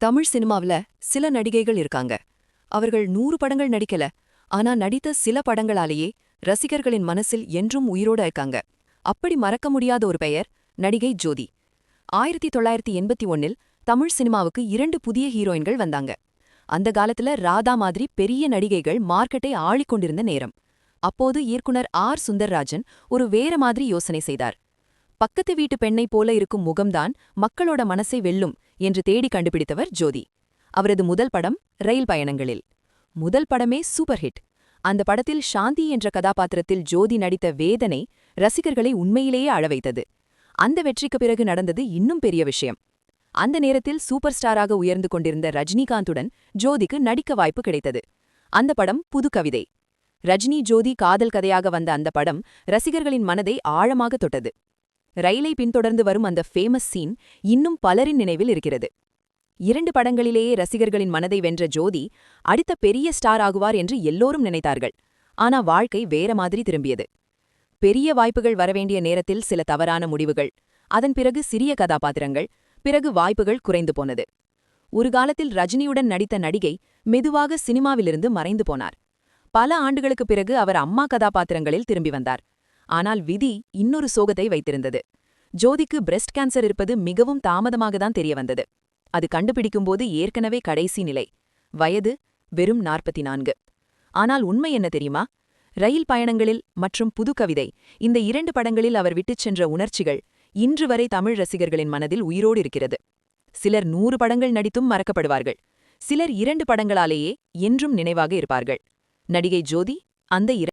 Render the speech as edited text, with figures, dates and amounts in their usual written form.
தமிழ் சினிமாவுல சில நடிகைகள் இருக்காங்க. அவர்கள் 100 படங்கள் நடிக்கல, ஆனா நடித்த சில படங்களாலேயே ரசிகர்களின் மனசில் என்றும் உயிரோட இருக்காங்க. அப்படி மறக்க முடியாத ஒரு பெயர் நடிகை ஜோதி. 1981இல் தமிழ் சினிமாவுக்கு 2 புதிய ஹீரோயின்கள் வந்தாங்க. அந்த காலத்துல ராதா மாதிரி பெரிய நடிகைகள் மார்க்கெட்டை ஆளிக்கொண்டிருந்த நேரம். அப்போது இயக்குனர் ஆர் சுந்தர்ராஜன் ஒரு வேற மாதிரி யோசனை செய்தார். பக்கத்து வீட்டு பெண்ணைப் போல இருக்கும் முகம்தான் மக்களோட மனசை வெல்லும் என்று தேடி கண்டுபிடித்தவர் ஜோதி. அவரது முதல் படம் ரயில் பயணங்களில். முதல் படமே சூப்பர் ஹிட். அந்த படத்தில் சாந்தி என்ற கதாபாத்திரத்தில் ஜோதி நடித்த வேதனை ரசிகர்களை உண்மையிலேயே அழவைத்தது. அந்த வெற்றிக்கு பிறகு நடந்தது இன்னும் பெரிய விஷயம். அந்த நேரத்தில் சூப்பர் ஸ்டாராக உயர்ந்து கொண்டிருந்த ரஜினிகாந்துடன் ஜோதிக்கு நடிக்க வாய்ப்பு கிடைத்தது. அந்த படம் புது கவிதை. ரஜினி ஜோதி காதல் கதையாக வந்த அந்த படம் ரசிகர்களின் மனதை ஆழமாக தொட்டது. ரயிலை பின்தொடர்ந்து வரும் அந்த ஃபேமஸ் சீன் இன்னும் பலரின் நினைவில் இருக்கிறது. 2 படங்களிலேயே ரசிகர்களின் மனதை வென்ற ஜோதி அடுத்த பெரிய ஸ்டார் ஆகுவார் என்று எல்லோரும் நினைத்தார்கள். ஆனா வாழ்க்கை வேற மாதிரி திரும்பியது. பெரிய வாய்ப்புகள் வரவேண்டிய நேரத்தில் சில தவறான முடிவுகள், அதன் பிறகு சிறிய கதாபாத்திரங்கள், பிறகு வாய்ப்புகள் குறைந்து போனது. ஒரு காலத்தில் ரஜினியுடன் நடித்த நடிகை மெதுவாக சினிமாவிலிருந்து மறைந்து போனார். பல ஆண்டுகளுக்குப் பிறகு அவர் அம்மா கதாபாத்திரங்களில் திரும்பி வந்தார். ஆனால் விதி இன்னொரு சோகத்தை வைத்திருந்தது. ஜோதிக்கு பிரெஸ்ட் கேன்சர் இருப்பது மிகவும் தாமதமாக தான் தெரிய வந்தது. அது கண்டுபிடிக்கும்போது ஏற்கனவே கடைசி நிலை. வயது வெறும் 44. ஆனால் உண்மை என்ன தெரியுமா? ரயில் பயணங்களில் மற்றும் புது கவிதை, இந்த 2 படங்களில் அவர் விட்டுச் சென்ற உணர்ச்சிகள் இன்று வரை தமிழ் ரசிகர்களின் மனதில் உயிரோடு இருக்கிறது. சிலர் 100 படங்கள் நடித்தும் மறக்கப்படுவார்கள். சிலர் 2 படங்களாலேயே என்றும் நினைவாக இருப்பார்கள். நடிகை ஜோதி அந்த